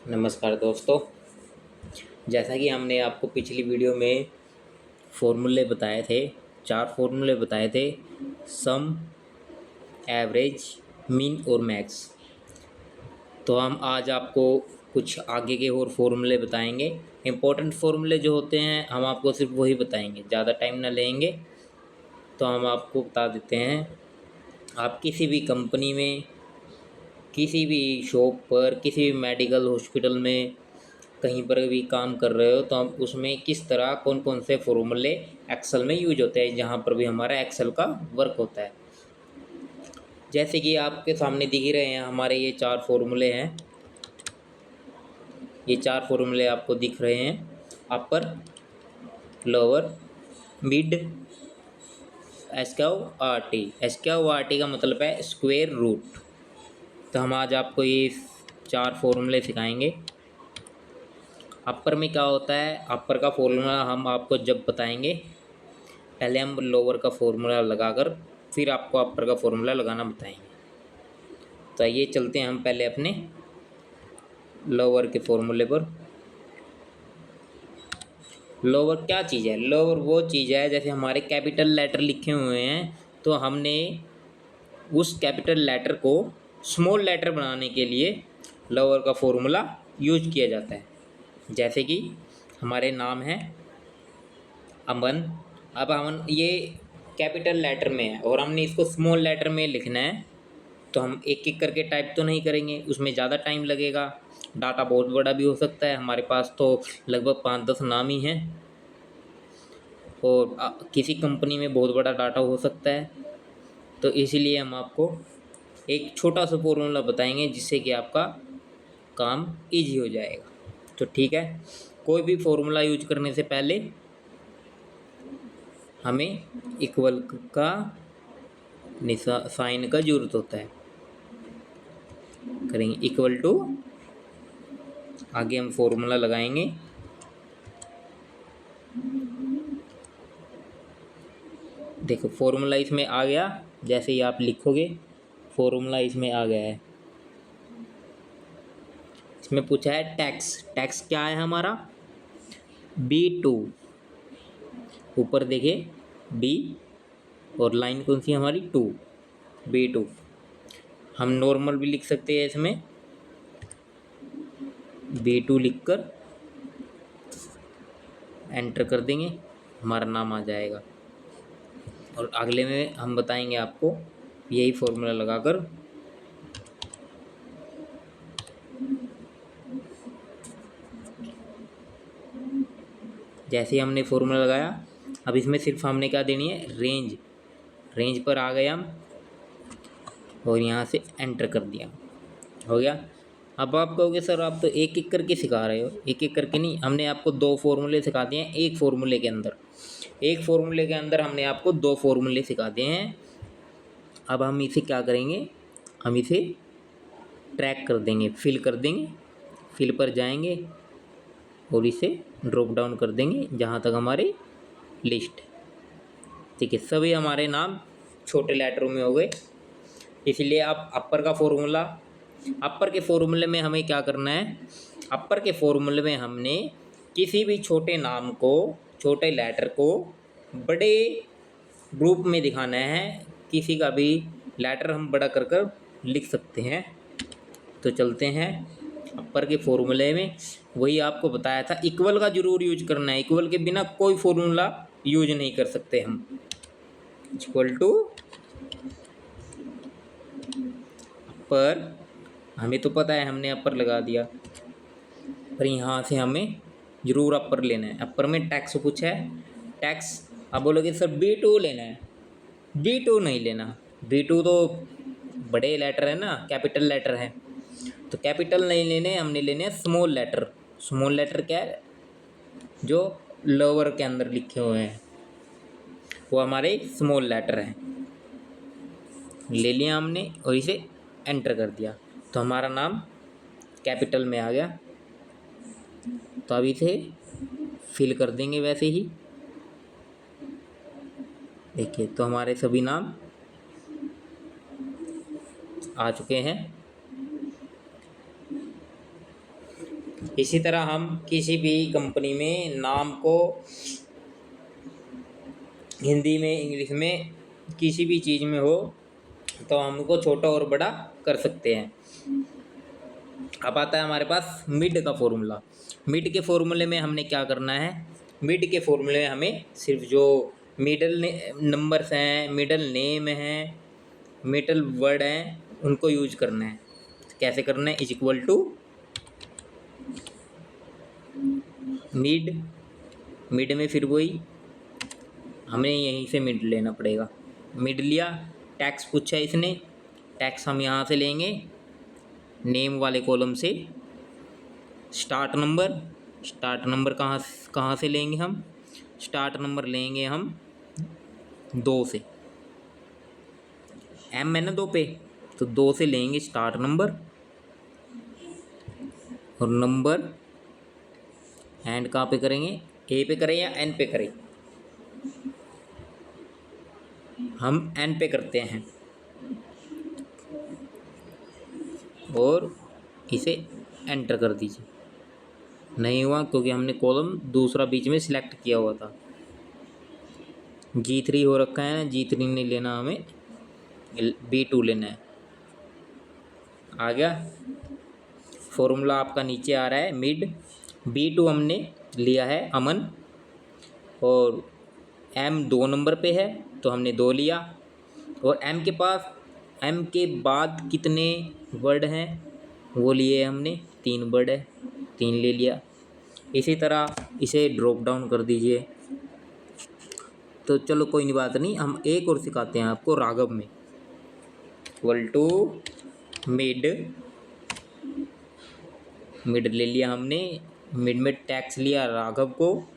नमस्कार दोस्तों। जैसा कि हमने आपको पिछली वीडियो में फॉर्मूले बताए थे, 4 फॉर्मूले बताए थे। सम, एवरेज, मीन और मैक्स। तो हम आज आपको कुछ आगे के और फॉर्मूले बताएंगे। इम्पोर्टेंट फॉर्मूले जो होते हैं हम आपको सिर्फ वही बताएंगे, ज़्यादा टाइम ना लेंगे। तो हम आपको बता देते हैं, आप किसी भी कंपनी में, किसी भी शॉप पर, किसी भी मेडिकल हॉस्पिटल में कहीं पर भी काम कर रहे हो तो हम उसमें किस तरह कौन कौन से फॉर्मूले एक्सेल में यूज होते हैं, जहाँ पर भी हमारा एक्सेल का वर्क होता है। जैसे कि आपके सामने दिख ही रहे हैं, हमारे ये 4 फॉर्मूले हैं। ये 4 फॉर्मूले आपको दिख रहे हैं। Upper, lower, mid, S Q R T का मतलब है स्क्वायर रूट। तो हम आज आपको ये 4 फॉर्मूले सिखाएंगे। अपर में क्या होता है, अपर का फॉर्मूला हम आपको जब बताएंगे, पहले हम लोअर का फॉर्मूला लगाकर फिर आपको अपर का फॉर्मूला लगाना बताएंगे। तो आइए चलते हैं हम पहले अपने लोअर के फॉर्मूले पर। लोअर क्या चीज़ है? लोअर वो चीज़ है, जैसे हमारे कैपिटल लेटर लिखे हुए हैं तो हमने उस कैपिटल लेटर को स्मॉल लेटर बनाने के लिए लोअर का फॉर्मूला यूज किया जाता है। जैसे कि हमारे नाम है अमन। अब अमन ये कैपिटल लेटर में है और हमने इसको स्मॉल लेटर में लिखना है, तो हम एक एक करके टाइप तो नहीं करेंगे, उसमें ज़्यादा टाइम लगेगा। डाटा बहुत बड़ा भी हो सकता है, हमारे पास तो लगभग 5-10 नाम ही हैं और किसी कंपनी में बहुत बड़ा डाटा हो सकता है। तो इसीलिए हम आपको एक छोटा सा फॉर्मूला बताएंगे जिससे कि आपका काम इजी हो जाएगा। तो ठीक है, कोई भी फॉर्मूला यूज करने से पहले हमें इक्वल का साइन का जरूरत होता है। करेंगे इक्वल टू, आगे हम फॉर्मूला लगाएंगे। देखो फॉर्मूला इसमें आ गया, जैसे ही आप लिखोगे फॉर्मूला इसमें आ गया है। इसमें पूछा है टैक्स। टैक्स क्या है हमारा? B2। ऊपर देखिए B और लाइन कौन सी है हमारी? 2। B2 हम नॉर्मल भी लिख सकते हैं, इसमें B2 लिखकर एंटर कर देंगे, हमारा नाम आ जाएगा। और अगले में हम बताएंगे आपको यही फॉर्मूला लगाकर। जैसे ही हमने फॉर्मूला लगाया, अब इसमें सिर्फ हमने क्या देनी है? रेंज। रेंज पर आ गए हम और यहाँ से एंटर कर दिया, हो गया। अब आप कहोगे सर आप तो एक एक करके सिखा रहे हो। एक एक करके नहीं, हमने आपको 2 फॉर्मूले सिखा दिए हैं एक फॉर्मूले के अंदर। एक फॉर्मूले के अंदर हमने आपको 2 फॉर्मूले सिखा दिए हैं। अब हम इसे क्या करेंगे, हम इसे ट्रैक कर देंगे, फिल कर देंगे। फिल पर जाएंगे और इसे ड्रॉप डाउन कर देंगे जहाँ तक हमारे लिस्ट है। ठीक है, सभी हमारे नाम छोटे लेटरों में हो गए। इसलिए आप अपर का फॉर्मूला, अपर के फॉर्मूले में हमें क्या करना है? अपर के फॉर्मूले में हमने किसी भी छोटे नाम को, छोटे लेटर को बड़े ग्रुप में दिखाना है। किसी का भी लेटर हम बड़ा कर कर लिख सकते हैं। तो चलते हैं अपर के फॉर्मूले में। वही आपको बताया था, इक्वल का जरूर यूज करना है। इक्वल के बिना कोई फॉर्मूला यूज नहीं कर सकते हम। इक्वल टू अपर, हमें तो पता है, हमने अपर लगा दिया, पर यहाँ से हमें जरूर अपर लेना है। अपर में टैक्स पूछा है, टैक्स। अब बोलोगे सर B2 लेना है। B2 नहीं लेना, B2 तो बड़े लेटर है ना, कैपिटल लेटर है। तो कैपिटल नहीं लेने, हमने लेने हैं स्मॉल लेटर। स्मॉल लेटर क्या है? जो लोअर के अंदर लिखे हुए हैं वो हमारे स्मॉल लेटर हैं। ले लिया हमने और इसे एंटर कर दिया, तो हमारा नाम कैपिटल में आ गया। तो अब इसे फिल कर देंगे वैसे ही। देखिए तो हमारे सभी नाम आ चुके हैं। इसी तरह हम किसी भी कंपनी में नाम को हिंदी में, इंग्लिश में, किसी भी चीज़ में हो तो हम उनको छोटा और बड़ा कर सकते हैं। अब आता है हमारे पास मिड का फॉर्मूला। मिड के फॉर्मूले में हमने क्या करना है, मिड के फॉर्मूले में हमें सिर्फ जो मिडल नंबर्स हैं, मिडल नेम हैं, मिडल वर्ड हैं, उनको यूज करना है। कैसे करना है, is equal to mid, mid में फिर वही हमें यहीं से मिड लेना पड़ेगा। मिड लिया, टैक्स पूछा इसने, टैक्स हम यहाँ से लेंगे नेम वाले कॉलम से। स्टार्ट नंबर, स्टार्ट नंबर कहाँ से लेंगे हम, स्टार्ट नंबर लेंगे हम 2 से, एम है ना 2 पे, तो 2 से लेंगे स्टार्ट नंबर, और नंबर एंड कहाँ पे करेंगे, ए पे करें या एन पे करें, हम एन पे करते हैं। और इसे एंटर कर दीजिए। नहीं हुआ क्योंकि हमने कॉलम दूसरा बीच में सिलेक्ट किया हुआ था। G3 हो रखा है ना, G3 नहीं लेना, हमें B2 लेना है। आ गया फॉर्मूला आपका नीचे आ रहा है मिड। B2 हमने लिया है अमन, और M 2 नंबर पे है तो हमने 2 लिया, और M के पास, M के बाद कितने वर्ड हैं वो लिए हमने, 3 वर्ड है, 3 ले लिया। इसी तरह इसे ड्रॉप डाउन कर दीजिए। तो चलो कोई नहीं, बात नहीं, हम एक और सिखाते हैं आपको राघव में। इक्वल टू मिड, मिड ले लिया हमने, मिड में टैक्स लिया राघव को।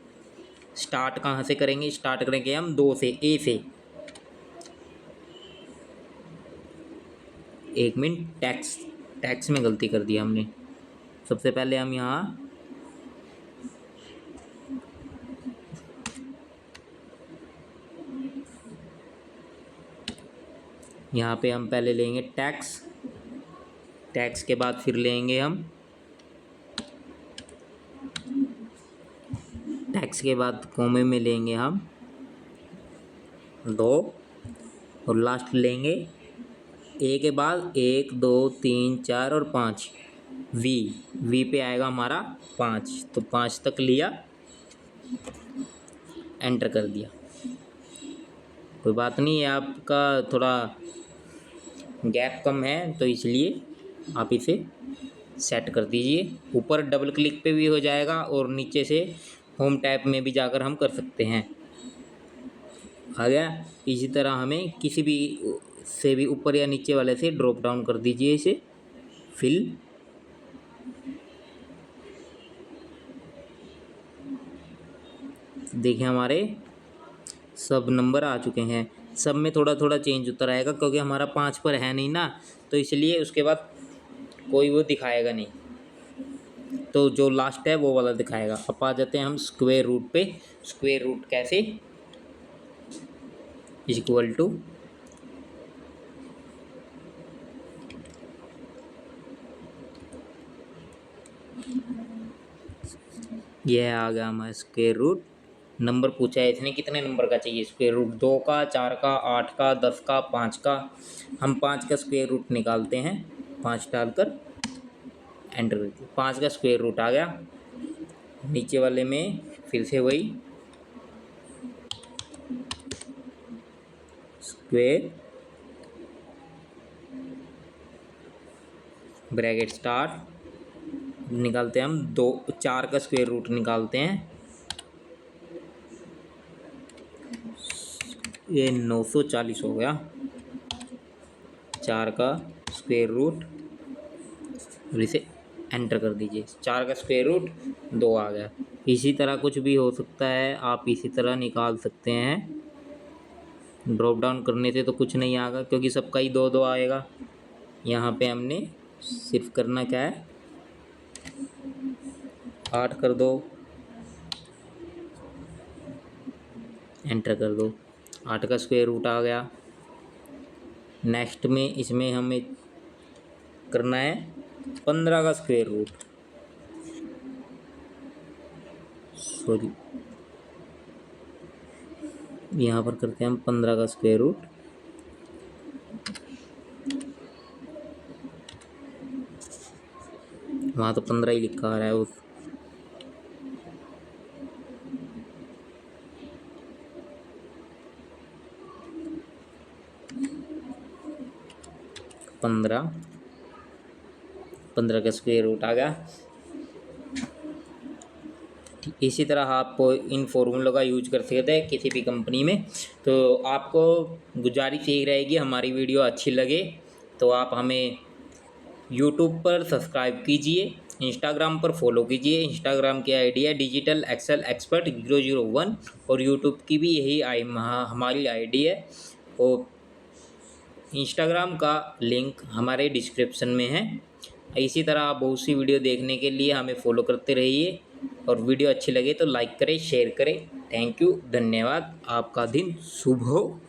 स्टार्ट कहाँ से करेंगे, स्टार्ट करेंगे हम 2 से, ए से। 1 मिनट, टैक्स, टैक्स में गलती कर दी हमने। सबसे पहले हम यहाँ पे हम पहले लेंगे टैक्स, टैक्स के बाद फिर लेंगे हम, टैक्स के बाद कॉमे में लेंगे हम 2, और लास्ट लेंगे ए के बाद 1 2 3 4 और 5, वी पे आएगा हमारा 5, तो 5 तक लिया, एंटर कर दिया। कोई बात नहीं है, आपका थोड़ा गैप कम है तो इसलिए आप इसे सेट कर दीजिए। ऊपर डबल क्लिक पे भी हो जाएगा और नीचे से होम टैब में भी जाकर हम कर सकते हैं। आ गया। इसी तरह हमें किसी भी से भी ऊपर या नीचे वाले से ड्रॉप डाउन कर दीजिए इसे, फिल। देखिए हमारे सब नंबर आ चुके हैं। सब में थोड़ा थोड़ा चेंज होता रहेगा क्योंकि हमारा 5 पर है नहीं ना, तो इसलिए उसके बाद कोई वो दिखाएगा नहीं, तो जो लास्ट है वो वाला दिखाएगा। अब आ जाते हैं हम स्क्वायर रूट पे। स्क्वायर रूट कैसे, इक्वल टू यह आ गया हमारा स्क्वायर रूट। नंबर पूछा है इसने कितने नंबर का चाहिए स्क्वायर रूट, 2 का, 4 का, 8 का, 10 का, 5 का। हम 5 का स्क्वायर रूट निकालते हैं, 5 डालकर एंटर करते हैं। 5 का स्क्वायर रूट आ गया। नीचे वाले में फिर से वही स्क्वायर ब्रैकेट स्टार्ट निकालते हैं हम, 2 4 का स्क्वायर रूट निकालते हैं, ये 940 हो गया। 4 का स्क्वायर रूट, और इसे एंटर कर दीजिए। 4 का स्क्वायर रूट 2 आ गया। इसी तरह कुछ भी हो सकता है, आप इसी तरह निकाल सकते हैं। ड्रॉप डाउन करने से तो कुछ नहीं आएगा क्योंकि सबका ही 2 2 आएगा। यहाँ पे हमने सिर्फ करना क्या है, 8 कर दो, एंटर कर दो, 8 का स्क्वायर रूट आ गया। नेक्स्ट में इसमें हमें करना है 15 का स्क्वायर रूट। सॉरी, यहाँ पर करते हैं हम 15 का स्क्वायर रूट। वहाँ तो 15 ही लिखा आ रहा है वो। पंद्रह का स्क्वायर रूट आ गया। इसी तरह आप इन फॉर्मूलों का यूज कर सकते हैं किसी भी कंपनी में। तो आपको गुजारिश यही रहेगी, हमारी वीडियो अच्छी लगे तो आप हमें यूट्यूब पर सब्सक्राइब कीजिए, इंस्टाग्राम पर फॉलो कीजिए। इंस्टाग्राम की आईडी है डिजिटल एक्सेल एक्सपर्ट 001 और यूट्यूब की भी यही हमारी आईडी है। और इंस्टाग्राम का लिंक हमारे डिस्क्रिप्शन में है। इसी तरह आप बहुत सी वीडियो देखने के लिए हमें फॉलो करते रहिए और वीडियो अच्छी लगे तो लाइक करें, शेयर करें। थैंक यू, धन्यवाद। आपका दिन शुभ हो।